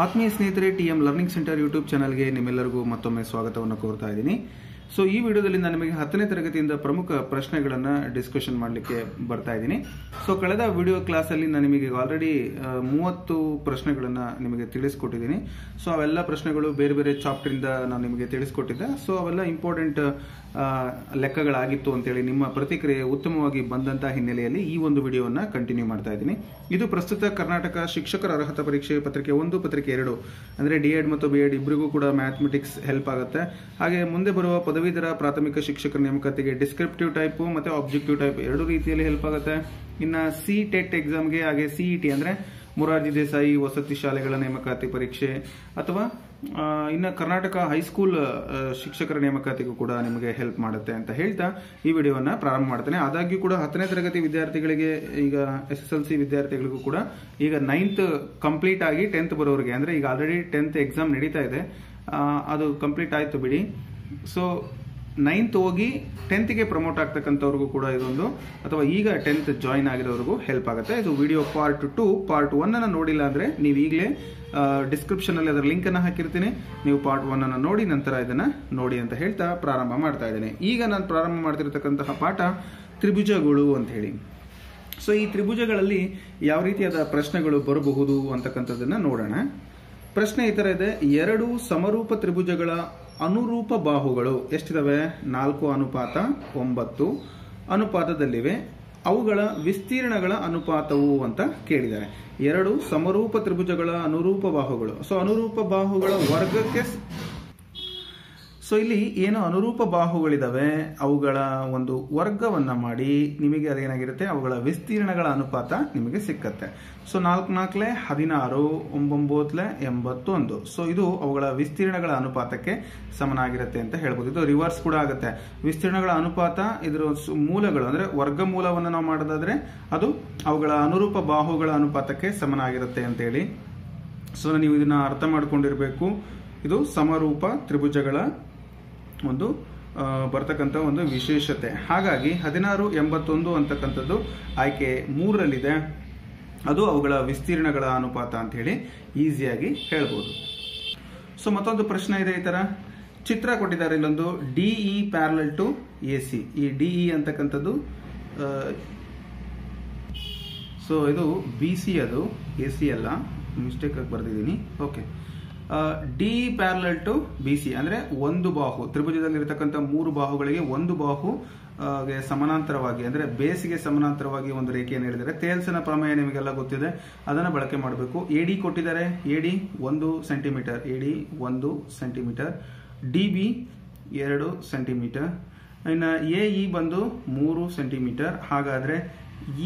ಆತ್ಮೀಯ ಸ್ನೇಹಿತರೆ, TM learning centre YouTube ಚಾನಲ್ಗೆ ನಿಮ್ಮೆಲ್ಲರಿಗೂ ಮತ್ತೊಮ್ಮೆ ಸ್ವಾಗತವನ್ನು ಕೋರ್ತಾ ಇದ್ದೀನಿ. ಸೊ ಈ ವಿಡಿಯೋದಲ್ಲಿ ನಾನು ನಿಮಗೆ 10ನೇ ತರಗತಿಯಿಂದ ಪ್ರಮುಖ ಪ್ರಶ್ನೆಗಳನ್ನು ಡಿಸ್ಕಷನ್ ಮಾಡಲಿಕ್ಕೆ ಬರ್ತಾ ಇದ್ದೀನಿ. ಸೊ ಕಳೆದ ವಿಡಿಯೋ ಕ್ಲಾಸಲ್ಲಿ ನಾನು ನಿಮಗೆ ಆಲ್ರೆಡಿ 30 ಪ್ರಶ್ನೆಗಳನ್ನು ನಿಮಗೆ ತಿಳಿಸ್ಕೊಟ್ಟಿದ್ದೀನಿ. ಸೊ ಅವೆಲ್ಲ ಪ್ರಶ್ನೆಗಳು ಬೇರೆ ಬೇರೆ ಚಾಪ್ಟರಿಂದ ನಾನು ನಿಮಗೆ ತಿಳಿಸ್ಕೊಟ್ಟಿದ್ದೆ. ಸೊ ಅವೆಲ್ಲ ಇಂಪಾರ್ಟೆಂಟ್ ಲೆಕ್ಕಗಳಾಗಿತ್ತು ಅಂತೇಳಿ ನಿಮ್ಮ ಪ್ರತಿಕ್ರಿಯೆ ಉತ್ತಮವಾಗಿ ಬಂದಂತಹ ಹಿನ್ನೆಲೆಯಲ್ಲಿ ಈ ಒಂದು ವಿಡಿಯೋವನ್ನು ಕಂಟಿನ್ಯೂ ಮಾಡ್ತಾ ಇದ್ದೀನಿ. ಇದು ಪ್ರಸ್ತುತ ಕರ್ನಾಟಕ ಶಿಕ್ಷಕರ ಅರ್ಹತಾ ಪರೀಕ್ಷೆ ಪತ್ರಿಕೆ 1 ಪತ್ರಿಕೆ 2 ಅಂದರೆ ಡಿ.ಎಡ್ ಮತ್ತು ಬಿ.ಎಡ್ ಇಬ್ಬರಿಗೂ ಕೂಡ ಮ್ಯಾಥಮೆಟಿಕ್ಸ್ ಹೆಲ್ಪ್ ಆಗುತ್ತೆ. ಹಾಗೆ ಮುಂದೆ ಬರುವ ಪದವೀಧರ ಪ್ರಾಥಮಿಕ ಶಿಕ್ಷಕರ ನೇಮಕಾತಿಗೆ ಡಿಸ್ಕ್ರಿಪ್ಟಿವ್ ಟೈಪ್ ಮತ್ತು ಆಬ್ಜೆಕ್ಟಿವ್ ಟೈಪ್ ಎರಡು ರೀತಿಯಲ್ಲಿ ಹೆಲ್ಪ್ ಆಗುತ್ತೆ. ಇನ್ನು ಸಿ.ಟೆಟ್ ಎಕ್ಸಾಮ್ಗೆ ಹಾಗೆ ಸಿಇಟಿ ಅಂದರೆ ಮೊರಾರ್ಜಿ ದೇಸಾಯಿ ವಸತಿ ಶಾಲೆಗಳ ನೇಮಕಾತಿ ಪರೀಕ್ಷೆ ಅಥವಾ ಇನ್ನು ಕರ್ನಾಟಕ ಹೈಸ್ಕೂಲ್ ಶಿಕ್ಷಕರ ನೇಮಕಾತಿಗೂ ಕೂಡ ನಿಮಗೆ ಹೆಲ್ಪ್ ಮಾಡುತ್ತೆ ಅಂತ ಹೇಳ್ತಾ ಈ ವಿಡಿಯೋವನ್ನು ಪ್ರಾರಂಭ ಮಾಡ್ತೇನೆ. ಆದಾಗ್ಯೂ ಕೂಡ 10ನೇ ತರಗತಿ ವಿದ್ಯಾರ್ಥಿಗಳಿಗೆ, ಈಗ SSLC ವಿದ್ಯಾರ್ಥಿಗಳಿಗೂ ಕೂಡ ಈಗ 9th ಕಂಪ್ಲೀಟ್ ಆಗಿ 10th ಬರೋರಿಗೆ, ಅಂದರೆ ಈಗ ಆಲ್ರೆಡಿ 10th ಎಕ್ಸಾಮ್ ನಡೀತಾ ಇದೆ, ಅದು ಕಂಪ್ಲೀಟ್ ಆಯಿತು ಬಿಡಿ. ಸೊ 9th ಹೋಗಿ 10th ಪ್ರಮೋಟ್ ಆಗ್ತಕ್ಕಂಥವ್ರಿಗೂ ಕೂಡ ಇದೊಂದು, ಅಥವಾ ಈಗ 10th ಜಾಯಿನ್ ಆಗಿರೋರಿಗೂ ಹೆಲ್ಪ್ ಆಗುತ್ತೆ. ಇದು ವಿಡಿಯೋ ಪಾರ್ಟ್ 2. ಪಾರ್ಟ್ 1 ಅನ್ನು ನೋಡಿಲ್ಲ ಅಂದರೆ ನೀವು ಈಗಲೇ ಡಿಸ್ಕ್ರಿಪ್ಷನ್ ಅಲ್ಲಿ ಅದರ ಲಿಂಕ್ ಅನ್ನು ಹಾಕಿರ್ತೀನಿ, ನೀವು ಪಾರ್ಟ್ 1 ಅನ್ನು ನೋಡಿ ನಂತರ ಇದನ್ನ ನೋಡಿ ಅಂತ ಹೇಳ್ತಾ ಪ್ರಾರಂಭ ಮಾಡ್ತಾ ಇದ್ದೇನೆ. ಈಗ ನಾನು ಪ್ರಾರಂಭ ಮಾಡ್ತಿರತಕ್ಕಂತಹ ಪಾಠ ತ್ರಿಭುಜಗಳು ಅಂತ ಹೇಳಿ. ಸೊ ಈ ತ್ರಿಭುಜಗಳಲ್ಲಿ ಯಾವ ರೀತಿಯಾದ ಪ್ರಶ್ನೆಗಳು ಬರಬಹುದು ಅಂತಕ್ಕಂಥದ್ದನ್ನ ನೋಡೋಣ. ಪ್ರಶ್ನೆ ಈ ತರ ಇದೆ: 2 ಸಮರೂಪ ತ್ರಿಭುಜಗಳ ಅನುರೂಪ ಬಾಹುಗಳು ಎಷ್ಟಿದಾವೆ? 4:9 ಅನುಪಾತದಲ್ಲಿವೆ. ಅವುಗಳ ವಿಸ್ತೀರ್ಣಗಳ ಅನುಪಾತವು ಅಂತ ಕೇಳಿದ್ದಾರೆ. 2 ಸಮರೂಪ ತ್ರಿಭುಜಗಳ ಅನುರೂಪ ಬಾಹುಗಳು. ಸೊ ಅನುರೂಪ ಬಾಹುಗಳ ವರ್ಗಕ್ಕೆ, ಸೊ ಇಲ್ಲಿ ಏನು ಅನುರೂಪ ಬಾಹುಗಳಿದಾವೆ ಅವುಗಳ ಒಂದು ವರ್ಗವನ್ನ ಮಾಡಿ ನಿಮಗೆ ಅದೇನಾಗಿರುತ್ತೆ, ಅವುಗಳ ವಿಸ್ತೀರ್ಣಗಳ ಅನುಪಾತ ನಿಮಗೆ ಸಿಕ್ಕತ್ತೆ. ಸೊ 4 4 16, 9 81. ಸೊ ಇದು ಅವುಗಳ ವಿಸ್ತೀರ್ಣಗಳ ಅನುಪಾತಕ್ಕೆ ಸಮನಾಗಿರುತ್ತೆ ಅಂತ ಹೇಳ್ಬೋದು. ಇದು ರಿವರ್ಸ್ ಕೂಡ ಆಗುತ್ತೆ. ವಿಸ್ತೀರ್ಣಗಳ ಅನುಪಾತ ಇದರ ಮೂಲಗಳು ಅಂದ್ರೆ ವರ್ಗಮೂಲವನ್ನು ನಾವು ಮಾಡೋದಾದ್ರೆ ಅದು ಅವುಗಳ ಅನುರೂಪ ಬಾಹುಗಳ ಅನುಪಾತಕ್ಕೆ ಸಮನಾಗಿರುತ್ತೆ ಅಂತೇಳಿ. ಸೊ ನೀವು ಇದನ್ನ ಅರ್ಥ ಮಾಡ್ಕೊಂಡಿರ್ಬೇಕು. ಇದು ಸಮರೂಪ ತ್ರಿಭುಜಗಳ ಒಂದು ಬರ್ತಕ್ಕಂಥ ಒಂದು ವಿಶೇಷತೆ. ಹಾಗಾಗಿ 1681 ಅಂತಕ್ಕಂಥದ್ದು ಆಯ್ಕೆ 3ರಲ್ಲಿದೆ. ಅದು ಅವುಗಳ ವಿಸ್ತೀರ್ಣಗಳ ಅನುಪಾತ ಅಂತ ಹೇಳಿ ಈಸಿಯಾಗಿ ಹೇಳ್ಬೋದು. ಸೊ ಮತ್ತೊಂದು ಪ್ರಶ್ನೆ ಇದೆ ಈ ತರ. ಚಿತ್ರ ಕೊಟ್ಟಿದ್ದಾರೆ ಇಲ್ಲೊಂದು ಡಿಇ ಪ್ಯಾರಲಲ್ ಟು ಎಸಿ. ಈ ಡಿಇ ಅಂತಕ್ಕಂಥದ್ದು, ಸೊ ಇದು BC, ಅದು AC ಅಲ್ಲ, ಮಿಸ್ಟೇಕ್ ಆಗಿ ಬರ್ದಿದ್ದೀನಿ. Okay, D parallel to BC ಅಂದ್ರೆ ಒಂದು ಬಾಹು, ತ್ರಿಭುಜದಲ್ಲಿರತಕ್ಕಂಥ 3 ಬಾಹುಗಳಿಗೆ ಒಂದು ಬಾಹು ಸಮಾನಾಂತರವಾಗಿ, ಅಂದ್ರೆ ಬೇಸಿಗೆ ಸಮಾನಾಂತರವಾಗಿ ಒಂದು ರೇಖೆಯನ್ನು ಹೇಳಿದರೆ ತೇಲ್ಸನ ಪ್ರಮೇಯ ನಿಮಗೆಲ್ಲ ಗೊತ್ತಿದೆ, ಅದನ್ನ ಬಳಕೆ ಮಾಡಬೇಕು. AD ಕೊಟ್ಟಿದ್ದಾರೆ, AD 1 centimetre, AD 1 centimetre, DB 2 centimetre, ಇನ್ನು AE ಬಂದು 3 ಸೆಂಟಿಮೀಟರ್. ಹಾಗಾದ್ರೆ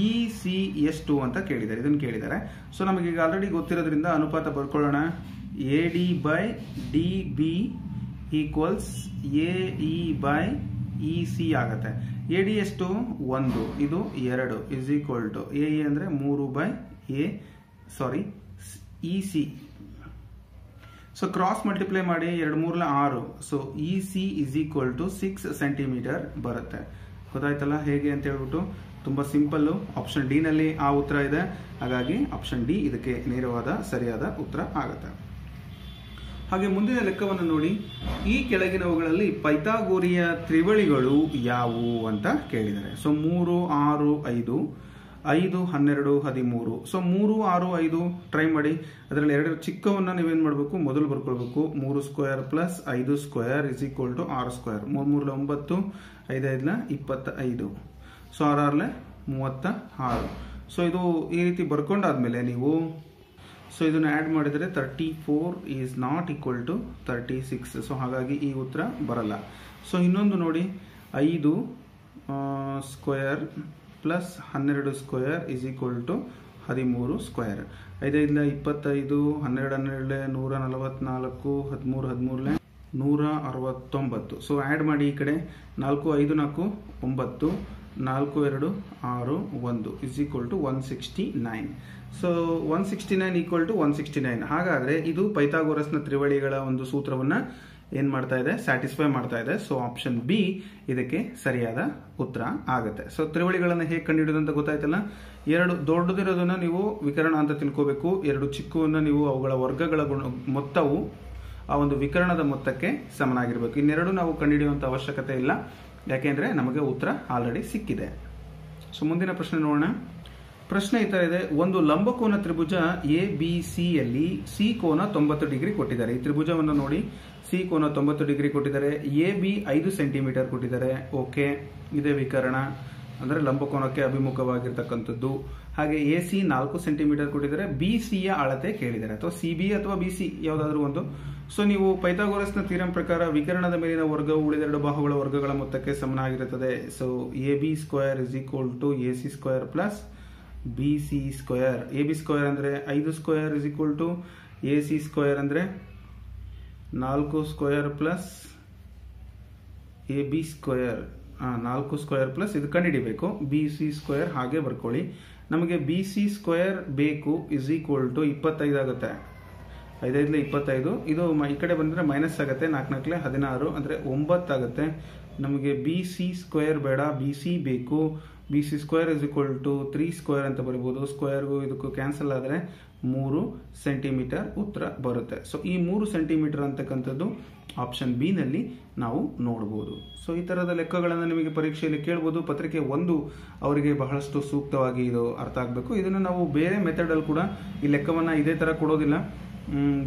EC ಎಷ್ಟು ಅಂತ ಕೇಳಿದ್ದಾರೆ, ಇದನ್ನು ಕೇಳಿದ್ದಾರೆ. ಸೊ ನಮಗೆ ಈಗ ಆಲ್ರೆಡಿ ಗೊತ್ತಿರೋದ್ರಿಂದ ಅನುಪಾತ ಬರ್ಕೊಳ್ಳೋಣ. AD by DB equals AE by EC ಆಗತ್ತೆ. AD ಎಷ್ಟು? 1, ಇದು 2 ಇಸ್ ಈಕ್ವಲ್ ಟು AE ಅಂದ್ರೆ 3 EC. ಸೊ ಕ್ರಾಸ್ ಮಲ್ಟಿಪ್ಲೈ ಮಾಡಿ 2 3 6. So EC is equal to 6 centimetre ಬರುತ್ತೆ. ಗೊತ್ತಾಯ್ತಲ್ಲ ಹೇಗೆ ಅಂತ ಹೇಳ್ಬಿಟ್ಟು? ತುಂಬಾ ಸಿಂಪಲ್. ಆಪ್ಷನ್ ಡಿ ನಲ್ಲಿ ಆ ಉತ್ತರ ಇದೆ. ಹಾಗಾಗಿ ಆಪ್ಷನ್ ಡಿ ಇದಕ್ಕೆ ನೇರವಾದ ಸರಿಯಾದ ಉತ್ತರ ಆಗುತ್ತೆ. ಹಾಗೆ ಮುಂದಿನ ಲೆಕ್ಕವನ್ನು ನೋಡಿ. ಈ ಕೆಳಗಿನವುಗಳಲ್ಲಿ ಪೈಥಾಗೋರಿಯ ತ್ರಿವಳಿಗಳು ಯಾವುವು ಅಂತ ಕೇಳಿದ್ದಾರೆ. ಸೊ 3 6 5, 5 12 13. ಸೊ 3 6 5 ಟ್ರೈ ಮಾಡಿ. ಅದರಲ್ಲಿ 2 ಚಿಕ್ಕವನ್ನ ನೀವೇನ್ ಮಾಡಬೇಕು, ಮೊದಲು ಬರ್ಕೊಳ್ಬೇಕು. 3 square plus 5 square is equal to 6 square. 3 3 9, 5 5 25. So 6 36. So ಇದು ಈ ರೀತಿ ಬರ್ಕೊಂಡಾದ್ಮೇಲೆ ನೀವು ಸೊ ಇದನ್ನು ಆ್ಯಡ್ ಮಾಡಿದರೆ 34 is not equal to 36. So ಹಾಗಾಗಿ ಈ ಉತ್ತರ ಬರಲ್ಲ. ಸೊ ಇನ್ನೊಂದು ನೋಡಿ, 5 square plus 12 square is equal to 13 square. 5 5 25, 12 12 144, 13 169. So add ಮಾಡಿ ಈ ಕಡೆ. 4 5 4 9, 4 2 6 1 is equal to 169. So 169 equal to 169. ಹಾಗಾದ್ರೆ ಇದು ಪೈಥಾಗೋರಸ್ನ ತ್ರಿವಳಿಗಳ ಒಂದು ಸೂತ್ರವನ್ನ ಏನ್ ಮಾಡ್ತಾ ಇದೆ, ಸ್ಯಾಟಿಸ್ಫೈ ಮಾಡ್ತಾ ಇದೆ. ಸೊ ಆಪ್ಷನ್ ಬಿ ಇದಕ್ಕೆ ಸರಿಯಾದ ಉತ್ತರ ಆಗುತ್ತೆ. ಸೊ ತ್ರಿವಳಿಗಳನ್ನ ಹೇಗೆ ಕಂಡುಹಿಡಿಯೋದು ಅಂತ ಗೊತ್ತಾಯ್ತಲ್ಲ. ಎರಡು ದೊಡ್ಡದಿರೋದನ್ನ ನೀವು ವಿಕರಣ ಅಂತ ತಿಳ್ಕೋಬೇಕು, ಎರಡು ಚಿಕ್ಕವನ್ನ ನೀವು ಅವುಗಳ ವರ್ಗಗಳ ಮೊತ್ತವು ಆ ಒಂದು ವಿಕರಣದ ಮೊತ್ತಕ್ಕೆ ಸಮನಾಗಿರ್ಬೇಕು. ಇನ್ನೆರಡು ನಾವು ಕಂಡುಹಿಡಿಯುವಂತ ಅವಶ್ಯಕತೆ ಇಲ್ಲ, ಯಾಕೆಂದ್ರೆ ನಮಗೆ ಉತ್ತರ ಆಲ್ರೆಡಿ ಸಿಕ್ಕಿದೆ. ಸೊ ಮುಂದಿನ ಪ್ರಶ್ನೆ ನೋಡೋಣ. ಪ್ರಶ್ನೆ ಈ ತರ ಇದೆ, ಒಂದು ಲಂಬಕೋನ ತ್ರಿಭುಜ ಎ ಬಿ ಸಿ ಯಲ್ಲಿ ಸಿ ಕೋನ 90 ಡಿಗ್ರಿ ಕೊಟ್ಟಿದ್ದಾರೆ. ಈ ತ್ರಿಭುಜವನ್ನು ನೋಡಿ, ಸಿ ಕೋನ 90 ಡಿಗ್ರಿ ಕೊಟ್ಟಿದ್ದಾರೆ, ಎ ಬಿ 5 ಸೆಂಟಿಮೀಟರ್ ಕೊಟ್ಟಿದ್ದಾರೆ. ಓಕೆ, ಇದೇ ವಿಕರಣ ಅಂದ್ರೆ ಲಂಬಕೋನಕ್ಕೆ ಅಭಿಮುಖವಾಗಿರ್ತಕ್ಕಂಥದ್ದು. ಹಾಗೆ ಎ ಸಿ 4 ಸೆಂಟಿಮೀಟರ್ ಕೊಟ್ಟಿದ್ದಾರೆ. ಬಿ ಸಿ ಯ ಅಳತೆ ಕೇಳಿದ್ದಾರೆ, ಅಥವಾ ಸಿ ಬಿ ಅಥವಾ ಬಿ ಸಿ ಯಾವುದಾದ್ರೂ ಒಂದು. ಸೊ ನೀವು ಪೈಥಾಗೋರಸ್ನ ಥಿಯರಂ ಪ್ರಕಾರ ವಿಕರಣದ ಮೇಲಿನ ವರ್ಗವು ಉಳಿದೆರಡು ಬಾಹುಗಳ ವರ್ಗಗಳ ಮೊತ್ತಕ್ಕೆ ಸಮನಾಗಿರುತ್ತದೆ. So A B square is equal to A C square plus B C square. A B square ಅಂದ್ರೆ 5 square is equal to A C square ಅಂದ್ರೆ 4 square plus A B square, 4 square plus ಇದು ಕಂಡುಹಿಡಿಬೇಕು, B C square ಹಾಗೆ ಬರ್ಕೊಳ್ಳಿ. ನಮಗೆ B C square ಬೇಕು is equal to 25 ಆಗುತ್ತೆ. 5 5 25, ಇದು ಈ ಕಡೆ ಬಂದ್ರೆ ಮೈನಸ್ ಆಗುತ್ತೆ, 4 4 16 ಅಂದ್ರೆ 9 ಆಗುತ್ತೆ. ನಮಗೆ ಬಿ ಸಿ ಸ್ಕ್ವೇರ್ ಬೇಡ, ಬಿ ಸಿ ಬೇಕು. B C square is equal to 3 square ಅಂತ ಬರೀಬಹುದು. ಸ್ಕ್ವೇರ್ಗೂ ಇದಕ್ಕೂ ಕ್ಯಾನ್ಸಲ್ ಆದರೆ 3 ಸೆಂಟಿಮೀಟರ್ ಉತ್ತರ ಬರುತ್ತೆ. ಸೊ ಈ 3 ಸೆಂಟಿಮೀಟರ್ ಅಂತಕ್ಕಂಥದ್ದು ಆಪ್ಷನ್ ಬಿ ನಲ್ಲಿ ನಾವು ನೋಡಬಹುದು. ಸೊ ಈ ತರದ ಲೆಕ್ಕಗಳನ್ನು ನಿಮಗೆ ಪರೀಕ್ಷೆಯಲ್ಲಿ ಕೇಳಬಹುದು. ಪತ್ರಿಕೆ 1 ಅವರಿಗೆ ಬಹಳಷ್ಟು ಸೂಕ್ತವಾಗಿ ಇದು ಅರ್ಥ ಆಗಬೇಕು. ಇದನ್ನು ನಾವು ಬೇರೆ ಮೆಥಡ್ ಅಲ್ಲಿ ಕೂಡ ಈ ಲೆಕ್ಕವನ್ನ ಇದೇ ತರ ಕೊಡೋದಿಲ್ಲ.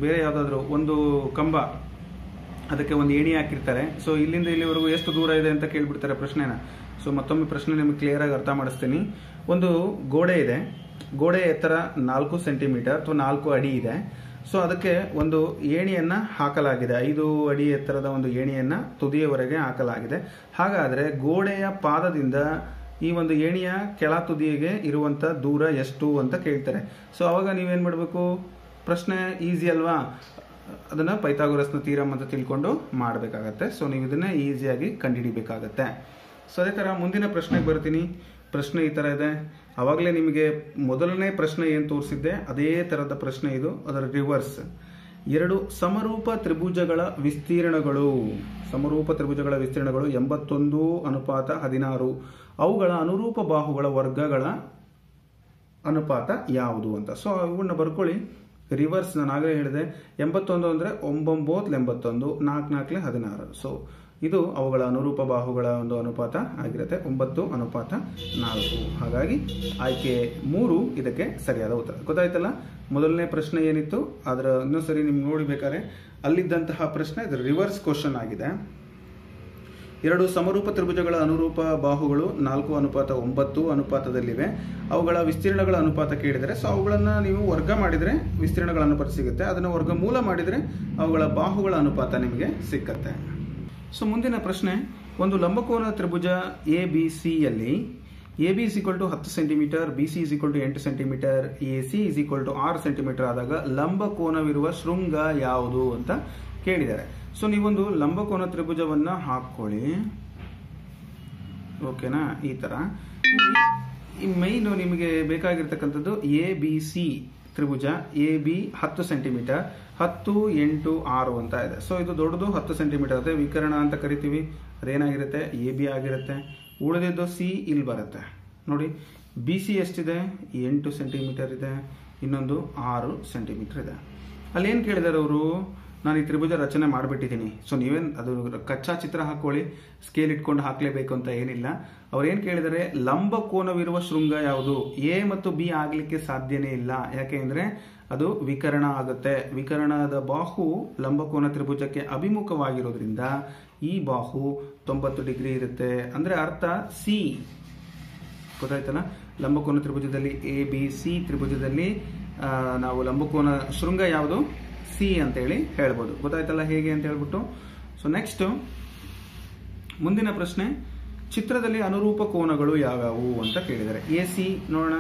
ಬೇರೆ ಯಾವ್ದಾದ್ರು ಒಂದು ಕಂಬ, ಅದಕ್ಕೆ ಒಂದು ಏಣಿ ಹಾಕಿರ್ತಾರೆ. ಸೊ ಇಲ್ಲಿಂದ ಇಲ್ಲಿವರೆಗೂ ಎಷ್ಟು ದೂರ ಇದೆ ಅಂತ ಕೇಳ್ಬಿಡ್ತಾರೆ ಪ್ರಶ್ನೆನ. ಸೊ ಮತ್ತೊಮ್ಮೆ ಪ್ರಶ್ನೆ ನಿಮಗೆ ಕ್ಲಿಯರ್ ಆಗಿ ಅರ್ಥ ಮಾಡಿಸ್ತೀನಿ. ಒಂದು ಗೋಡೆ ಇದೆ, ಗೋಡೆ ಎತ್ತರ 4 ಸೆಂಟಿಮೀಟರ್ ಅಥವಾ 4 ಅಡಿ ಇದೆ. ಸೊ ಅದಕ್ಕೆ ಒಂದು ಏಣಿಯನ್ನ ಹಾಕಲಾಗಿದೆ, 5 ಅಡಿ ಎತ್ತರದ ಒಂದು ಏಣಿಯನ್ನ ತುದಿಯವರೆಗೆ ಹಾಕಲಾಗಿದೆ. ಹಾಗಾದ್ರೆ ಗೋಡೆಯ ಪಾದದಿಂದ ಈ ಒಂದು ಏಣಿಯ ಕೆಳ ತುದಿಗೆ ಇರುವಂತ ದೂರ ಎಷ್ಟು ಅಂತ ಕೇಳ್ತಾರೆ. ಸೊ ಅವಾಗ ನೀವೇನ್ ಮಾಡಬೇಕು, ಪ್ರಶ್ನೆ ಈಸಿ ಅಲ್ವಾ, ಅದನ್ನ ಪೈಥಾಗೋರಸ್ನ ಥಿಯರಂ ಅಂತ ತಿಳ್ಕೊಂಡು ಮಾಡಬೇಕಾಗತ್ತೆ. ಸೊ ನೀವು ಇದನ್ನ ಈಸಿಯಾಗಿ ಕಂಡುಹಿಡಿಬೇಕಾಗತ್ತೆ. ಸೊ ಅದೇ ತರ ಮುಂದಿನ ಪ್ರಶ್ನೆಗೆ ಬರ್ತೀನಿ. ಪ್ರಶ್ನೆ ಈ ತರ ಇದೆ, ಅವಾಗಲೇ ನಿಮಗೆ ಮೊದಲನೇ ಪ್ರಶ್ನೆ ಏನ್ ತೋರಿಸಿದ್ದೆ ಅದೇ ತರದ ಪ್ರಶ್ನೆ ಇದು, ಅದರ ರಿವರ್ಸ್. ಎರಡು ಸಮರೂಪ ತ್ರಿಭುಜಗಳ ವಿಸ್ತೀರ್ಣಗಳು 81:16, ಅವುಗಳ ಅನುರೂಪ ಬಾಹುಗಳ ವರ್ಗಗಳ ಅನುಪಾತ ಯಾವುದು ಅಂತ. ಸೊ ಇವನ್ನ ಬರ್ಕೊಳ್ಳಿ. ರಿವರ್ಸ್ ನಾನು ಆಗಲೇ ಹೇಳಿದೆ, 81 ಅಂದ್ರೆ 9 81, 4 4 16. ಸೊ ಇದು ಅವುಗಳ ಅನುರೂಪ ಬಾಹುಗಳ ಒಂದು ಅನುಪಾತ ಆಗಿರುತ್ತೆ, 9:4. ಹಾಗಾಗಿ ಆಯ್ಕೆ 3 ಇದಕ್ಕೆ ಸರಿಯಾದ ಉತ್ತರ. ಗೊತ್ತಾಯ್ತಲ್ಲ, ಮೊದಲನೇ ಪ್ರಶ್ನೆ ಏನಿತ್ತು ಅದರ ಇನ್ನೊಂದ್ಸರಿ ನಿಮ್ಗೆ ನೋಡಿಬೇಕಾದ್ರೆ ಅಲ್ಲಿದ್ದಂತಹ ಪ್ರಶ್ನೆ ಇದು ರಿವರ್ಸ್ ಕ್ವಶನ್ ಆಗಿದೆ. ಎರಡು ಸಮರೂಪ ತ್ರಿಭುಜಗಳ ಅನುರೂಪ ಬಾಹುಗಳು 4:9 ಅನುಪಾತದಲ್ಲಿವೆ. ಅವುಗಳ ವಿಸ್ತೀರ್ಣಗಳ ಅನುಪಾತ ಕೇಳಿದರೆ, ಸೊ ಅವುಗಳನ್ನ ನೀವು ವರ್ಗ ಮಾಡಿದ್ರೆ ವಿಸ್ತೀರ್ಣಗಳ ಅನುಪಾತ ಸಿಗುತ್ತೆ. ಅದನ್ನು ವರ್ಗಮೂಲ ಮಾಡಿದ್ರೆ ಅವುಗಳ ಬಾಹುಗಳ ಅನುಪಾತ ನಿಮಗೆ ಸಿಕ್ಕತ್ತೆ. ಸೊ ಮುಂದಿನ ಪ್ರಶ್ನೆ, ಒಂದು ಲಂಬಕೋನ ತ್ರಿಭುಜ ಎ ಬಿ ಸಿ ಯಲ್ಲಿ A B is equal to 10 centimetre, B C is equal to 8 centimetre, A C is equal to 6 centimetre ಆದಾಗ ಲಂಬಕೋನವಿರುವ ಶೃಂಗ ಯಾವುದು ಅಂತ ಕೇಳಿದ್ದಾರೆ. ಸೊ ನೀವೊಂದು ಲಂಬಕೋನ ತ್ರಿಭುಜವನ್ನ ಹಾಕೊಳ್ಳಿ, ಓಕೆನಾ. ಈ ತರ ಮೈನ್ ನಿಮಗೆ ಬೇಕಾಗಿರ್ತಕ್ಕಂಥದ್ದು ಎ ಬಿ ಸಿ ತ್ರಿಭುಜ. ಎ ಬಿ 10 ಸೆಂಟಿಮೀಟರ್, 10 8 6 ಅಂತ ಇದೆ. ಸೊ ಇದು ದೊಡ್ಡದು 10 ಸೆಂಟಿಮೀಟರ್, ಅದೇ ವಿಕರಣ ಅಂತ ಕರಿತೀವಿ. ಅದೇನಾಗಿರುತ್ತೆ, ಎ ಬಿ ಆಗಿರುತ್ತೆ. ಉಳಿದಿದ್ದು ಸಿ ಇಲ್ಲಿ ಬರುತ್ತೆ ನೋಡಿ. ಬಿ ಸಿ ಎಷ್ಟಿದೆ, 8 ಸೆಂಟಿಮೀಟರ್ ಇದೆ, ಇನ್ನೊಂದು 6 ಸೆಂಟಿಮೀಟರ್ ಇದೆ. ಅಲ್ಲಿ ಏನ್ ಕೇಳಿದಾರೆ ಅವರು, ನಾನು ಈ ತ್ರಿಭುಜ ರಚನೆ ಮಾಡಿಬಿಟ್ಟಿದ್ದೀನಿ. ಸೊ ನೀವೇನ್ ಅದು ಕಚ್ಚಾ ಚಿತ್ರ ಹಾಕೊಳ್ಳಿ, ಸ್ಕೇಲ್ ಇಟ್ಕೊಂಡು ಹಾಕ್ಲೇಬೇಕು ಅಂತ ಏನಿಲ್ಲ. ಅವ್ರೇನ್ ಕೇಳಿದರೆ ಲಂಬಕೋನವಿರುವ ಶೃಂಗ ಯಾವುದು. ಎ ಮತ್ತು ಬಿ ಆಗ್ಲಿಕ್ಕೆ ಸಾಧ್ಯನೇ ಇಲ್ಲ, ಯಾಕೆ ಅಂದ್ರೆ ಅದು ವಿಕರಣ ಆಗುತ್ತೆ. ವಿಕರಣದ ಬಾಹು ಲಂಬಕೋನ ತ್ರಿಭುಜಕ್ಕೆ ಅಭಿಮುಖವಾಗಿರೋದ್ರಿಂದ ಈ ಬಾಹು 90 ಡಿಗ್ರಿ ಇರುತ್ತೆ. ಅಂದ್ರೆ ಅರ್ಥ ಸಿ. ಗೊತ್ತಾಯ್ತಲ್ಲ, ಲಂಬಕೋನ ತ್ರಿಭುಜದಲ್ಲಿ ಎ ಬಿ ಸಿ ತ್ರಿಭುಜದಲ್ಲಿ ನಾವು ಲಂಬಕೋನ ಶೃಂಗ ಯಾವುದು, ಸಿ ಅಂತ ಹೇಳಿ ಹೇಳ್ಬೋದು. ಗೊತ್ತಾಯ್ತಲ್ಲ ಹೇಗೆ ಅಂತ ಹೇಳ್ಬಿಟ್ಟು. ಸೊ ನೆಕ್ಸ್ಟ್ ಮುಂದಿನ ಪ್ರಶ್ನೆ, ಚಿತ್ರದಲ್ಲಿ ಅನುರೂಪ ಕೋನಗಳು ಯಾವ್ಯಾವು ಅಂತ ಕೇಳಿದ್ದಾರೆ. ಎ ಸಿ ನೋಡೋಣ,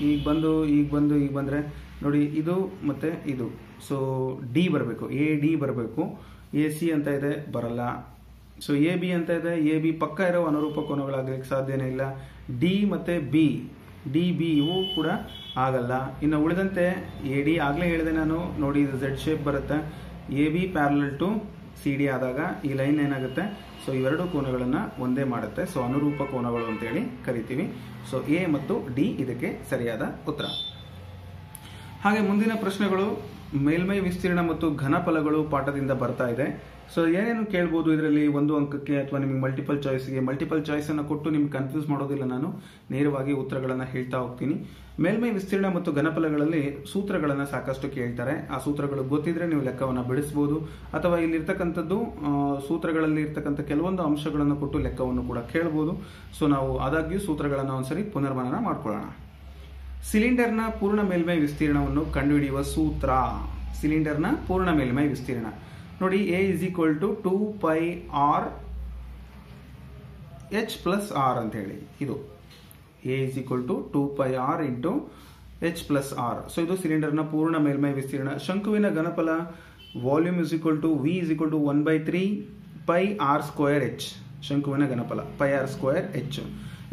ಈಗ ಬಂದ್ರೆ ನೋಡಿ ಇದು ಮತ್ತೆ ಇದು. ಸೊ ಡಿ ಬರಬೇಕು, ಎ ಡಿ ಬರಬೇಕು. ಎ ಸಿ ಅಂತ ಇದೆ, ಬರಲ್ಲ. ಸೊ ಎ ಬಿ ಅಂತ ಇದೆ, ಎ ಬಿ ಪಕ್ಕ ಇರೋ ಅನುರೂಪ ಕೋನಗಳಾಗಲಿಕ್ಕೆ ಸಾಧ್ಯನೇ ಇಲ್ಲ. ಡಿ ಮತ್ತೆ ಬಿ, ಡಿ ಬಿ ಇವು ಕೂಡ ಆಗಲ್ಲ. ಇನ್ನು ಉಳಿದಂತೆ ಎ ಡಿ ಆಗ್ಲೇ ಹೇಳಿದೆ ನಾನು ನೋಡಿ, ಇದು ಝೆಡ್ ಶೇಪ್ ಬರುತ್ತೆ. A B parallel to C D ಆದಾಗ ಈ ಲೈನ್ ಏನಾಗುತ್ತೆ, ಸೊ ಇವೆರಡು ಕೋನಗಳನ್ನು ಒಂದೇ ಮಾಡುತ್ತೆ. ಸೊ ಅನುರೂಪ ಕೋನಗಳು ಅಂತೇಳಿ ಕರಿತೀವಿ. ಸೊ ಎ ಮತ್ತು ಡಿ ಇದಕ್ಕೆ ಸರಿಯಾದ ಉತ್ತರ. ಹಾಗೆ ಮುಂದಿನ ಪ್ರಶ್ನೆಗಳು ಮೇಲ್ಮೈ ವಿಸ್ತೀರ್ಣ ಮತ್ತು ಘನಫಲಗಳು ಪಾಠದಿಂದ ಬರ್ತಾ ಇದೆ. ಸೊ ಏನೇನು ಕೇಳ್ಬೋದು ಇದರಲ್ಲಿ, ಒಂದು ಅಂಕಕ್ಕೆ ಅಥವಾ ನಿಮಗೆ ಮಲ್ಟಿಪಲ್ ಚಾಯ್ಸ್ಗೆ. ಮಲ್ಟಿಪಲ್ ಚಾಯ್ಸ್ ಅನ್ನು ಕೊಟ್ಟು ನಿಮ್ಗೆ ಕನ್ಫ್ಯೂಸ್ ಮಾಡೋದಿಲ್ಲ, ನಾನು ನೇರವಾಗಿ ಉತ್ತರಗಳನ್ನು ಹೇಳ್ತಾ ಹೋಗ್ತೀನಿ. ಮೇಲ್ಮೈ ವಿಸ್ತೀರ್ಣ ಮತ್ತು ಘನಫಲಗಳಲ್ಲಿ ಸೂತ್ರಗಳನ್ನು ಸಾಕಷ್ಟು ಕೇಳ್ತಾರೆ. ಆ ಸೂತ್ರಗಳು ಗೊತ್ತಿದ್ರೆ ನೀವು ಲೆಕ್ಕವನ್ನು ಬಿಡಿಸಬಹುದು, ಅಥವಾ ಇಲ್ಲಿರ್ತಕ್ಕಂಥದ್ದು ಸೂತ್ರಗಳಲ್ಲಿ ಇರ್ತಕ್ಕಂಥ ಕೆಲವೊಂದು ಅಂಶಗಳನ್ನು ಕೊಟ್ಟು ಲೆಕ್ಕವನ್ನು ಕೂಡ ಕೇಳಬಹುದು. ಸೊ ನಾವು ಆದಾಗ್ಯೂ ಸೂತ್ರಗಳನ್ನು ಒಂದ್ಸರಿ ಪುನರ್ಮನನ ಮಾಡ್ಕೊಳ್ಳೋಣ. ಸಿಲಿಂಡರ್ನ ಪೂರ್ಣ ಮೇಲ್ಮೈ ವಿಸ್ತೀರ್ಣವನ್ನು ಕಂಡುಹಿಡಿಯುವ ಸೂತ್ರ. ಸಿಲಿಂಡರ್ನ ಪೂರ್ಣ ಮೇಲ್ಮೈ ವಿಸ್ತೀರ್ಣ ನೋಡಿ, A is equal to 2πr h plus R ಅಂತ ಹೇಳಿ. ಇದು A is equal to 2πr into h plus R. So ಇದು ಸಿಲಿಂಡರ್ನ ಪೂರ್ಣ ಮೇಲ್ಮೈ ವಿಸ್ತೀರ್ಣ. ಶಂಕುವಿನ ಘನಫಲ volume is equal to V is equal to 1/3πr²h. ಶಂಕುವಿನ ಘನಫಲ πr²h.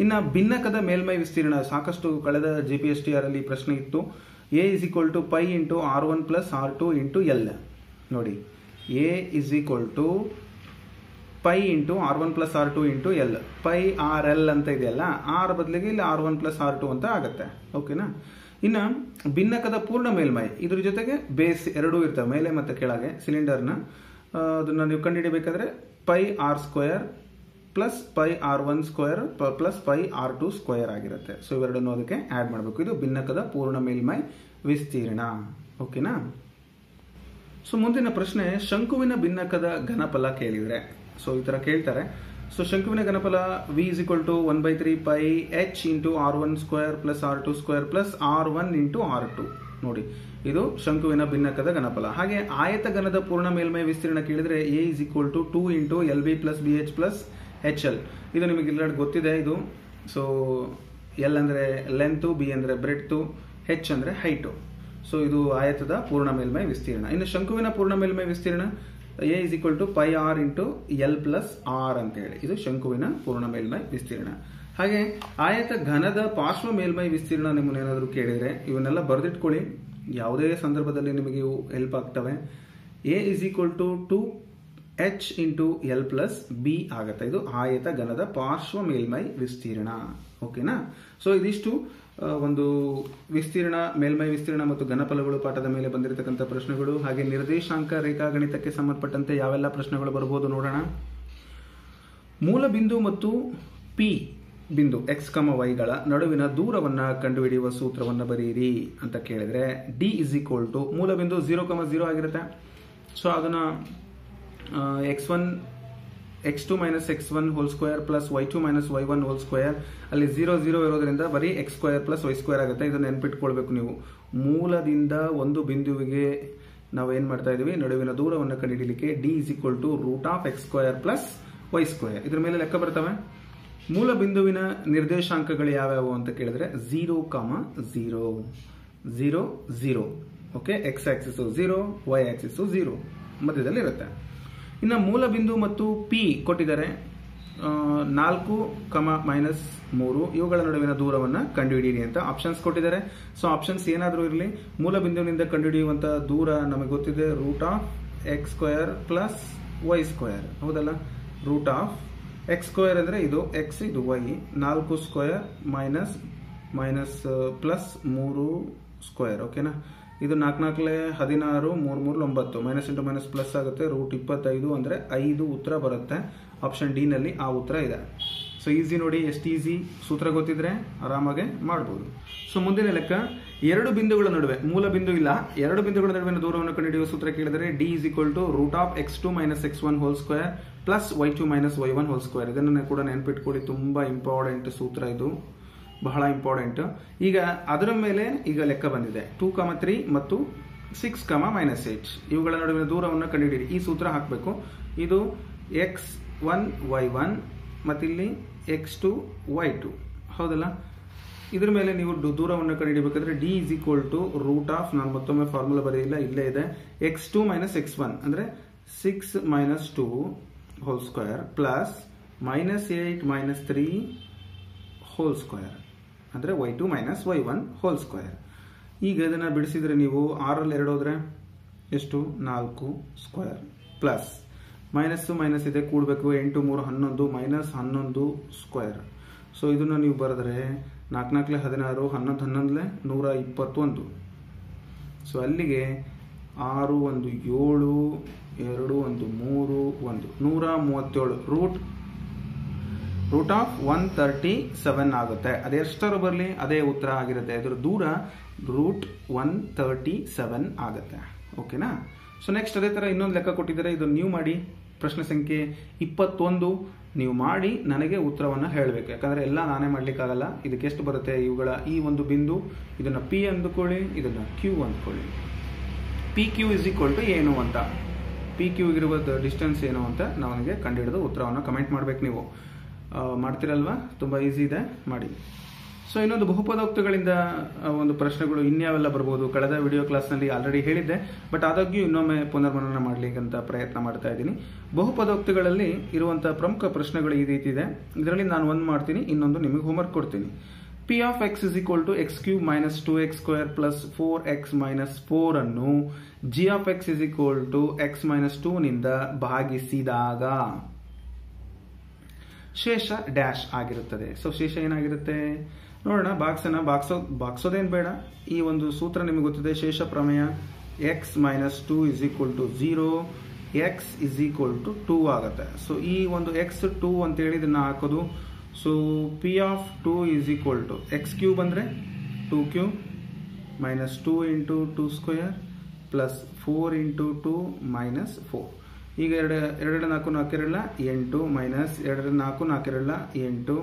ಇನ್ನು ಭಿನ್ನಕದ ಮೇಲ್ಮೈ ವಿಸ್ತೀರ್ಣ ಸಾಕಷ್ಟು ಕಳೆದ GPSTR ಅಲ್ಲಿ ಪ್ರಶ್ನೆ ಇತ್ತು. A is equal to π into r1 plus r2 into L. ನೋಡಿ, A is equal to π into r1 plus r2 into L. πrl ಅಂತ ಇದೆಯಲ್ಲ, ಆರ್ ಬದಲಿಗೆ ಇಲ್ಲಿ r1 ಪ್ಲಸ್ r2 ಅಂತ ಆಗುತ್ತೆ. ಓಕೆನಾ. ಇನ್ನು ಭಿನ್ನಕದ ಪೂರ್ಣ ಮೇಲ್ಮೈ, ಇದ್ರ ಜೊತೆಗೆ ಬೇಸ್ ಎರಡೂ ಇರ್ತವೆ, ಮೇಲೆ ಮತ್ತು ಕೆಳಗೆ. ಸಿಲಿಂಡರ್ನ ಅದನ್ನ ನೀವು ಕಂಡುಹಿಡಿಯಬೇಕಾದ್ರೆ πr² plus πr1² plus πr2² ಆಗಿರುತ್ತೆ. ಸೊ ಇವೆರಡನ್ನು ಅದಕ್ಕೆ ಆಡ್ ಮಾಡಬೇಕು. ಇದು ಭಿನ್ನಕದ ಪೂರ್ಣ ಮೇಲ್ಮೈ ವಿಸ್ತೀರ್ಣ. ಓಕೆನಾ. ಸೊ ಮುಂದಿನ ಪ್ರಶ್ನೆ, ಶಂಕುವಿನ ಭಿನ್ನಕದ ಘನಫಲ ಕೇಳಿದ್ರೆ ಸೊ ಈ ತರ ಕೇಳ್ತಾರೆ. ಸೊ ಶಂಕುವಿನ ಘನಫಲ V is equal to 1/3πh into r1² plus r2² plus r1 into r2. ನೋಡಿ, ಇದು ಶಂಕುವಿನ ಭಿನ್ನಕದ ಘನಫಲ. ಹಾಗೆ ಆಯತಘನದ ಪೂರ್ಣ ಮೇಲ್ಮೈ ವಿಸ್ತೀರ್ಣ ಕೇಳಿದ್ರೆ A is equal to 2 into L B plus B H plus H L. ಇದು ನಿಮಗೆ ಎಲ್ಲರೂ ಗೊತ್ತಿದೆ ಇದು. ಸೊ ಎಲ್ ಅಂದ್ರೆ ಲೆಂತ್, ಬಿ ಅಂದ್ರೆ ಬ್ರೆಡ್ತ್, ಹೆಚ್ ಅಂದ್ರೆ ಹೈಟ್. ಸೊ ಇದು ಆಯತದ ಪೂರ್ಣ ಮೇಲ್ಮೈ ವಿಸ್ತೀರ್ಣ. ಇನ್ನು ಶಂಕುವಿನ ಪೂರ್ಣ ಮೇಲ್ಮೈ ವಿಸ್ತೀರ್ಣ A is equal to πr into L plus R ಅಂತ ಹೇಳಿ. ಇದು ಶಂಕುವಿನ ಪೂರ್ಣ ಮೇಲ್ಮೈ ವಿಸ್ತೀರ್ಣ. ಹಾಗೆ ಆಯತ ಘನದ ಪಾರ್ಶ್ವ ಮೇಲ್ಮೈ ವಿಸ್ತೀರ್ಣ ನಿಮ್ಮನ್ನೇನಾದರೂ ಕೇಳಿದ್ರೆ ಇವನ್ನೆಲ್ಲ ಬರೆದಿಟ್ಕೊಳ್ಳಿ, ಯಾವುದೇ ಸಂದರ್ಭದಲ್ಲಿ ನಿಮಗೆ ಇವು ಹೆಲ್ಪ್ ಆಗ್ತವೆ. A is equal to 2h into L plus B ಆಗುತ್ತೆ. ಇದು ಆಯತ ಘನದ ಪಾರ್ಶ್ವ ಮೇಲ್ಮೈ ವಿಸ್ತೀರ್ಣ. ಓಕೆನಾ. ಸೊ ಇದಿಷ್ಟು ಒಂದು ವಿಸ್ತೀರ್ಣ, ಮೇಲ್ಮೈ ವಿಸ್ತೀರ್ಣ ಮತ್ತು ಘನಫಲಗಳು ಪಾಠದ ಮೇಲೆ ಬಂದಿರತಕ್ಕಂಥ ಪ್ರಶ್ನೆಗಳು. ಹಾಗೆ ನಿರ್ದೇಶಾಂಕ ರೇಖಾಗಣಿತಕ್ಕೆ ಸಂಬಂಧಪಟ್ಟಂತೆ ಯಾವೆಲ್ಲ ಪ್ರಶ್ನೆಗಳು ಬರಬಹುದು ನೋಡೋಣ. ಮೂಲ ಬಿಂದು ಮತ್ತು ಪಿ ಬಿಂದು x, y ಗಳ ನಡುವಿನ ದೂರವನ್ನ ಕಂಡುಹಿಡಿಯುವ ಸೂತ್ರವನ್ನು ಬರೆಯಿರಿ ಅಂತ ಕೇಳಿದ್ರೆ ಡಿ ಇಸ್ ಈಕ್ವಲ್ ಟು ಮೂಲ ಬಿಂದು 0,0 ಆಗಿರುತ್ತೆ. ಸೊ ಅದನ್ನ x2 minus x1 whole square plus y2 minus y1 whole square. ಅಲ್ಲಿ 0 0 ಇರೋದ್ರಿಂದ ಬರೀ x² ಪ್ಲಸ್ y² ಆಗುತ್ತೆ. ಇದನ್ನ ನೆನ್ಪಿಟ್ಕೊಳ್ಬೇಕು ನೀವು. ಮೂಲದಿಂದ ಒಂದು ಬಿಂದುವಿಗೆ ನಾವು ಏನ್ ಮಾಡ್ತಾ ಇದೀವಿ, ನಡುವಿನ ದೂರವನ್ನು ಕಂಡುಹಿಡಿಯಲಿಕ್ಕೆ D is equal to √x² plus y². ಇದ್ರ ಮೇಲೆ ಲೆಕ್ಕ ಬರ್ತವೆ. ಮೂಲ ಬಿಂದುವಿನ ನಿರ್ದೇಶಾಂಕಗಳು ಯಾವ್ಯಾವು ಅಂತ ಕೇಳಿದ್ರೆ 0, 0, 0, 0. Okay, x Axis 0, y Axis 0 ಮಧ್ಯದಲ್ಲಿ ಇರುತ್ತೆ. ಇನ್ನು ಮೂಲ ಬಿಂದು ಮತ್ತು ಪಿ ಕೊಟ್ಟಿದ್ದಾರೆ 4, -3 ಇವುಗಳ ನಡುವಿನ ದೂರವನ್ನು ಕಂಡುಹಿಡಿಯಿರಿ ಅಂತ ಆಪ್ಷನ್ಸ್ ಕೊಟ್ಟಿದ್ದಾರೆ. ಸೊ ಆಪ್ಷನ್ಸ್ ಏನಾದರೂ ಇರಲಿ, ಮೂಲ ಬಿಂದುವಿನಿಂದ ಕಂಡುಹಿಡಿಯುವಂತಹ ದೂರ ನಮಗೆ ಗೊತ್ತಿದೆ √x² ಪ್ಲಸ್ y². ಹೌದಲ್ಲ, √x² ಅಂದ್ರೆ ಇದು x, ಇದು y. 4² minus plus 3². ಓಕೆನಾ. ಇದು 4 16, 3 9, ಮೈನಸ್ ಇಂಟು ಮೈನಸ್ ಪ್ಲಸ್ ಆಗುತ್ತೆ. √25 ಅಂದ್ರೆ 5 ಉತ್ತರ ಬರುತ್ತೆ. ಆಪ್ಷನ್ ಡಿ ನಲ್ಲಿ ಆ ಉತ್ತರ ಇದೆ. ಸೊ ಈಸಿ ನೋಡಿ, ಎಷ್ಟು ಈಸಿ. ಸೂತ್ರ ಗೊತ್ತಿದ್ರೆ ಆರಾಮಾಗೆ ಮಾಡಬಹುದು. ಸೊ ಮುಂದಿನ ಲೆಕ್ಕ, ಎರಡು ಬಿಂದುಗಳ ನಡುವೆ, ಮೂಲ ಬಿಂದು ಇಲ್ಲ, ಎರಡು ಬಿಂದುಗಳ ನಡುವಿನ ದೂರವನ್ನು ಕಂಡುಹಿಡಿಯುವ ಸೂತ್ರ ಕೇಳಿದರೆ D is equal to √x2 minus x1 whole square plus y2 minus y1 whole square. ಇದನ್ನು ಕೂಡ ನೆನ್ಪಿಟ್ಕೊಳ್ಳಿ, ತುಂಬಾ ಇಂಪಾರ್ಟೆಂಟ್ ಸೂತ್ರ ಇದು, ಬಹಳ ಇಂಪಾರ್ಟೆಂಟ್. ಈಗ ಅದರ ಮೇಲೆ ಈಗ ಲೆಕ್ಕ ಬಂದಿದೆ 2, 3 ಮತ್ತು 6, -8 ಇವುಗಳ ನಡುವಿನ ದೂರವನ್ನು ಕಂಡುಹಿಡಿಯಿರಿ. ಈ ಸೂತ್ರ ಹಾಕಬೇಕು. ಇದು x1 y1 ಮತ್ತಿಲ್ಲಿ x2 y2. ಹೌದಲ್ಲ. ಇದ್ರ ಮೇಲೆ ನೀವು ದೂರವನ್ನು ಕಂಡುಹಿಡಿಯಬೇಕಾದ್ರೆ ಡಿ ಇಸ್ ಈಕ್ವಲ್ ಟು √, ನಾನು ಮತ್ತೊಮ್ಮೆ ಫಾರ್ಮುಲಾ ಬರೆಯಿಲ್ಲ, ಇಲ್ಲೇ ಇದೆ, x2 ಮೈನಸ್ x1 ಅಂದ್ರೆ 6 minus 2 hole square plus -8 minus 3 whole square ಅಂದ್ರೆ y2 minus y1 whole square. ಈಗ ಇದನ್ನ ಬಿಡಿಸಿದ್ರೆ ನೀವು 6 ರಲ್ಲಿ 2 ಹೋದ್ರೆ ಎಷ್ಟು, 4² ಪ್ಲಸ್ ಮೈನಸ್ ಮೈನಸ್ ಇದೆ ಕೂಡಬೇಕು. 8 3 11 ಮೈನಸ್ 11 ಸ್ಕ್ವೇರ್. ಸೊ ಇದನ್ನು ನೀವು ಬರೆದ್ರೆ 4 4 16 11 11 121. ಸೊ ಅಲ್ಲಿಗೆ 6 1 7 2 1 3 1 137 ರೂಟ್ ಆಫ್ 137 ಆಗುತ್ತೆ. ಅದೆಷ್ಟರ ಬರಲಿ ಅದೇ ಉತ್ತರ ಆಗಿರುತ್ತೆ. ಇದರ ದೂರ ರೂಟ್ 137 ಆಗುತ್ತೆ. ಓಕೆನಾ? ಸೊ ನೆಕ್ಸ್ಟ್ ಅದೇ ತರ ಇನ್ನೊಂದು ಲೆಕ್ಕ ಕೊಟ್ಟಿದ್ದಾರೆ, ಇದನ್ನು ನೀವು ಮಾಡಿ. ಪ್ರಶ್ನೆ ಸಂಖ್ಯೆ 21 ನೀವು ಮಾಡಿ ನನಗೆ ಉತ್ತರವನ್ನು ಹೇಳಬೇಕು. ಯಾಕಂದ್ರೆ ಎಲ್ಲ ನಾನೇ ಮಾಡ್ಲಿಕ್ಕಾಗಲ್ಲ. ಇದಕ್ಕೆ ಎಷ್ಟು ಬರುತ್ತೆ, ಇವುಗಳ ಈ ಒಂದು ಬಿಂದು ಇದನ್ನ ಪಿ ಅಂದುಕೊಳ್ಳಿ, ಇದನ್ನ ಕ್ಯೂ ಅಂದ್ಕೊಳ್ಳಿ. P Q is equal to ಏನು ಅಂತ, ಪಿ ಕ್ಯೂ ಇರುವ ಡಿಸ್ಟೆನ್ಸ್ ಏನು ಅಂತ ನನಗೆ ಕಂಡುಹಿಡಿದು ಉತ್ತರವನ್ನು ಕಮೆಂಟ್ ಮಾಡ್ಬೇಕು. ನೀವು ಮಾಡ್ತಿರಲ್ವಾ? ತುಂಬಾ ಈಸಿ ಇದೆ, ಮಾಡಿ. ಸೊ ಇನ್ನೊಂದು ಬಹುಪದೋಕ್ತಿಗಳಿಂದ ಒಂದು ಪ್ರಶ್ನೆಗಳು ಇನ್ಯಾವೆಲ್ಲ ಬರ್ಬೋದು, ಕಳೆದ ವಿಡಿಯೋ ಕ್ಲಾಸ್ನಲ್ಲಿ ಆಲ್ರೆಡಿ ಹೇಳಿದ್ದೆ. ಬಟ್ ಆದಾಗ್ಯೂ ಇನ್ನೊಮ್ಮೆ ಪುನರ್ಮನನ ಮಾಡ್ಲಿಕ್ಕಂತ ಪ್ರಯತ್ನ ಮಾಡ್ತಾ ಇದ್ದೀನಿ. ಬಹುಪದೋಕ್ತಿಗಳಲ್ಲಿ ಇರುವಂತಹ ಪ್ರಮುಖ ಪ್ರಶ್ನೆಗಳು ಈ ರೀತಿ ಇದೆ. ಇದರಲ್ಲಿ ನಾನು ಒಂದು ಮಾಡ್ತೀನಿ, ಇನ್ನೊಂದು ನಿಮಗೆ ಹೋಮ್ವರ್ಕ್ ಕೊಡ್ತೀನಿ. P of X is equal to X cube minus 2x square plus 4x minus 4 ಅನ್ನು G of X is equal to X minus 2 ನಿಂದ ಭಾಗಿಸಿದಾಗ ಶೇಷ ಡ್ಯಾಶ್ ಆಗಿರುತ್ತದೆ. ಸೊ ಶೇಷ ಏನಾಗಿರುತ್ತೆ ನೋಡೋಣ. ಬಾಕ್ಸೋದೇನು ಬೇಡ, ಈ ಒಂದು ಸೂತ್ರ ನಿಮಗೆ ಗೊತ್ತಿದೆ, ಶೇಷ ಪ್ರಮೇಯ. X minus 2 is equal to 0, X is equal to 2 ಆಗುತ್ತೆ. ಸೊ ಈ ಒಂದು ಎಕ್ಸ್ 2 ಅಂತ ಹೇಳಿ ಇದನ್ನ ಹಾಕೋದು. So P of 2 is equal to X cube ಅಂದ್ರೆ 2 cube minus 2 into 2 square plus 4 into 2 minus 4. ಈಗ 2 4 4 8 ಮೈನಸ್ 2 4 4 8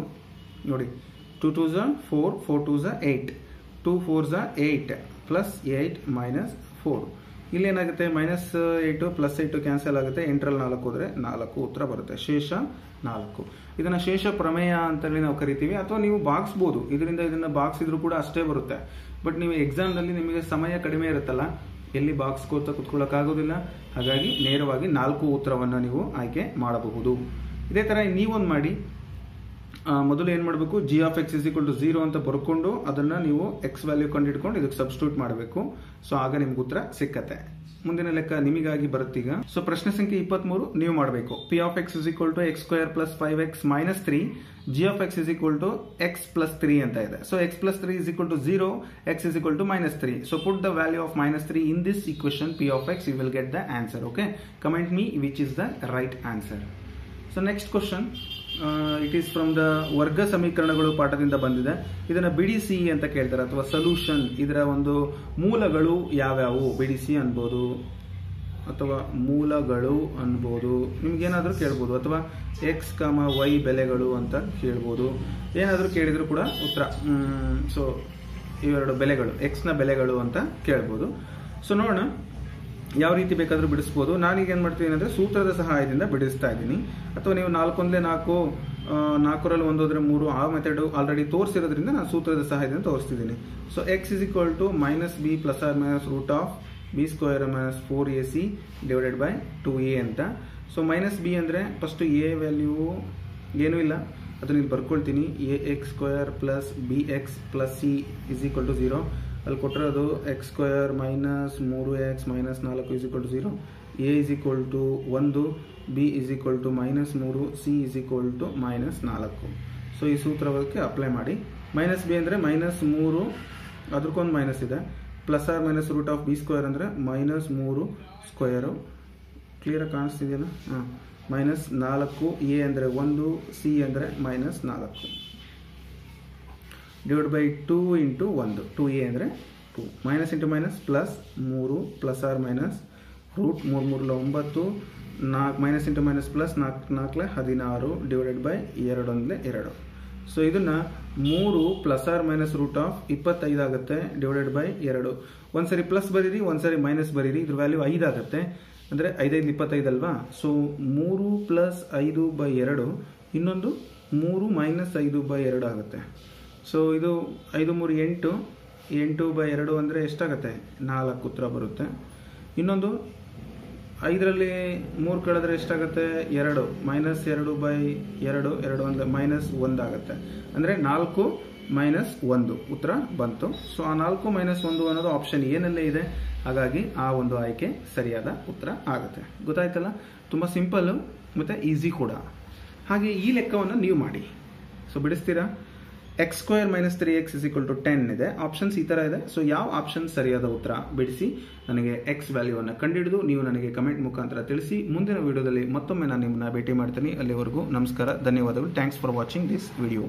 ನೋಡಿ. 2 2 4 4 2 8 2 4 8 ಪ್ಲಸ್ 8 ಮೈನಸ್ 4. ಇಲ್ಲಿ ಏನಾಗುತ್ತೆ, ಮೈನಸ್ 8 ಪ್ಲಸ್ 8 ಕ್ಯಾನ್ಸಲ್ ಆಗುತ್ತೆ. 8ರಲ್ಲಿ 4 ಹೋದ್ರೆ 4 ಉತ್ತರ ಬರುತ್ತೆ. ಶೇಷ 4. ಇದನ್ನ ಶೇಷ ಪ್ರಮೇಯ ಅಂತೇಳಿ ನಾವು ಕರಿತೀವಿ. ಅಥವಾ ನೀವು ಬಾಗಿಸ್ಬೋದು, ಇದನ್ನ ಬಾಗಿಸಿದ್ರು ಕೂಡ ಅಷ್ಟೇ ಬರುತ್ತೆ. ಬಟ್ ನೀವು ಎಕ್ಸಾಮ್ ನಲ್ಲಿ ನಿಮಗೆ ಸಮಯ ಕಡಿಮೆ ಇರುತ್ತಲ್ಲ, ಎಲ್ಲಿ ಬಾಕ್ಸ್ಕೋತಾ ಕುತ್ಕೊಳ್ಳೋಕ್ಕಾಗೋದಿಲ್ಲ. ಹಾಗಾಗಿ ನೇರವಾಗಿ 4 ಉತ್ತರವನ್ನು ನೀವು ಆಯ್ಕೆ ಮಾಡಬಹುದು. ಇದೇ ತರ ನೀವೊಂದು ಮಾಡಿ. ಮೊದಲು ಏನ್ ಮಾಡಬೇಕು, G of X is equal to 0 ಅಂತ ಬರ್ಕೊಂಡು ಅದನ್ನ ನೀವು ಎಕ್ಸ್ ವ್ಯಾಲ್ಯೂ ಕಂಡುಹಿಡ್ಕೊಂಡು ಇದಕ್ಕೆ ಸಬ್ಸ್ಟಿಟ್ಯೂಟ್ ಮಾಡಬೇಕು. ಸೊ ಆಗ ನಿಮ್ಗೆ ಉತ್ತರ ಸಿಕ್ಕತ್ತೆ. ಮುಂದಿನ ಲೆಕ್ಕ ನಿಮಗಾಗಿ ಬರುತ್ತೀಗ. ಸೊ ಪ್ರಶ್ನೆ ಸಂಖ್ಯೆ 23 ನೀವು ಮಾಡಬೇಕು. P of X is equal to X square plus 5x minus 3, G of X is equal to X plus 3 ಅಂತ ಇದೆ. So X plus 3 is equal to 0, X is equal to minus 3. So put the value of minus 3 in this equation P of X, you will get the answer. Okay, comment me which is the right answer. So next question, it is from the ವರ್ಗ ಸಮೀಕರಣಗಳು ಪಾಠದಿಂದ ಬಂದಿದೆ. ಇದನ್ನ ಬಿಡಿಸಿ ಅಂತ ಕೇಳ್ತಾರೆ, ಅಥವಾ solution. ಇದರ ಒಂದು ಮೂಲಗಳು ಯಾವ್ಯಾವು ಬಿಡಿಸಿ ಅನ್ಬೋದು, ಅಥವಾ ಮೂಲಗಳು ಅನ್ಬೋದು. ನಿಮ್ಗೇನಾದ್ರೂ ಕೇಳ್ಬೋದು, ಅಥವಾ ಎಕ್ಸ್ ವೈ ಬೆಲೆಗಳು ಅಂತ ಕೇಳ್ಬೋದು. ಏನಾದ್ರೂ ಕೇಳಿದ್ರು ಕೂಡ ಉತ್ತರ. ಸೊ ಇವೆರಡು ಬೆಲೆಗಳು, ಎಕ್ಸ್ ನ ಬೆಲೆಗಳು ಅಂತ ಕೇಳ್ಬೋದು. ಸೊ ನೋಡೋಣ ಯಾವ ರೀತಿ ಬೇಕಾದ್ರೂ ಬಿಡಿಸ್ಬೋದು. ನಾನೀಗ ಏನ್ ಮಾಡ್ತೀನಿ ಅಂದ್ರೆ ಸೂತ್ರದ ಸಹಾಯದಿಂದ ಬಿಡಿಸ್ತಾ ಇದ್ದೀನಿ. ಅಥವಾ ನೀವು 4 1 4, 4ರಲ್ಲಿ 1 ಹೋದ್ರೆ 3, ಆ ಮೆಥಡ್ ಆಲ್ರೆಡಿ ತೋರಿಸಿರೋದ್ರಿಂದ ನಾನು ಸೂತ್ರದ ಸಹಾಯದಿಂದ ತೋರಿಸ್ತಿದ್ದೀನಿ. So X is equal to minus B plus R minus root of B square minus 4ac divided by 2a ಅಂತ. ಸೊ ಮೈನಸ್ ಬಿ ಅಂದ್ರೆ ಫಸ್ಟ್ ಎ ವ್ಯಾಲ್ಯೂ ಏನೂ ಇಲ್ಲ, ಅದನ್ನ ಇಲ್ಲಿ ಬರ್ಕೊಳ್ತೀನಿ. A X square plus B X plus C is equal to 0. ಅಲ್ಲಿ ಕೊಟ್ಟಿರೋದು X square minus 3x minus 4 is equal to 0, A is equal to 1, B is equal to minus 3, C is equal to minus 4. So ಈ ಸೂತ್ರಕ್ಕೆ apply ಮಾಡಿ. Minus B ಅಂದರೆ minus 3, ಅದಕ್ಕೊಂದು minus ಇದೆ. Plus R minus root of B square ಅಂದರೆ minus 3 square. ಕ್ಲಿಯರಾಗಿ ಕಾಣಿಸ್ತಿದೆಯಲ್ಲ? ಹಾಂ. ಮೈನಸ್ 4, ಎ ಅಂದರೆ 1, ಸಿ ಅಂದರೆ minus 4 divide by 2 into 1, 2a ಅಂದರೆ 2. Minus into minus plus 3 plus R minus root 3 3 9, 4 minus into minus plus 4 4 16 divided by 2 1 2. So ಇದನ್ನ 3 plus R minus root of 25 ಆಗುತ್ತೆ divided by 2. ಒಂದ್ಸರಿ plus ಬರೀರಿ, ಒಂದ್ಸರಿ minus ಬರೀರಿ. ಇದ್ರ ವ್ಯಾಲ್ಯೂ 5 ಆಗುತ್ತೆ. ಅಂದರೆ 5 5 25 ಅಲ್ವಾ? ಸೊ 3 ಪ್ಲಸ್ 5 ಬೈ 2, ಇನ್ನೊಂದು 3 ಮೈನಸ್ 5 ಬೈ 2 ಆಗುತ್ತೆ. ಸೊ ಇದು 5 3 8, 8 ಬೈ 2 ಅಂದರೆ ಎಷ್ಟಾಗುತ್ತೆ? 4 ಉತ್ತರ ಬರುತ್ತೆ. ಇನ್ನೊಂದು 5ರಲ್ಲಿ 3 ಕಳೆದ್ರೆ ಎಷ್ಟಾಗುತ್ತೆ? 2 ಮೈನಸ್ 2 ಬೈ 2, 2 1 ಮೈನಸ್ 1 ಆಗುತ್ತೆ. ಅಂದರೆ 4 ಮೈನಸ್ 1 ಉತ್ತರ ಬಂತು. ಸೊ ಆ 4 ಮೈನಸ್ 1 ಅನ್ನೋದು ಆಪ್ಷನ್ ಏನಲ್ಲೇ ಇದೆ. ಹಾಗಾಗಿ ಆ ಒಂದು ಆಯ್ಕೆ ಸರಿಯಾದ ಉತ್ತರ ಆಗುತ್ತೆ. ಗೊತ್ತಾಯ್ತಲ್ಲ, ತುಂಬ ಸಿಂಪಲ್ಲು ಮತ್ತು ಈಸಿ ಕೂಡ. ಹಾಗೆ ಈ ಲೆಕ್ಕವನ್ನು ನೀವು ಮಾಡಿ. ಸೊ ಬಿಡಿಸ್ತೀರಾ? x² - 3x = 10 ಇದೆ. ಆಪ್ಷನ್ಸ್ ಈ ಥರ ಇದೆ. ಸೊ ಯಾವ ಆಪ್ಷನ್ ಸರಿಯಾದ ಉತ್ತರ ಬಿಡಿಸಿ ನನಗೆ x ವ್ಯಾಲ್ಯೂವನ್ನು ಕಂಡುಹಿಡಿದು ನೀವು ನನಗೆ ಕಮೆಂಟ್ ಮುಖಾಂತರ ತಿಳಿಸಿ. ಮುಂದಿನ ವಿಡಿಯೋದಲ್ಲಿ ಮತ್ತೊಮ್ಮೆ ನಾನು ನಿಮ್ಮನ್ನ ಭೇಟಿ ಮಾಡ್ತೀನಿ. ಅಲ್ಲಿವರೆಗೂ ನಮಸ್ಕಾರ, ಧನ್ಯವಾದಗಳು. Thanks for watching this video.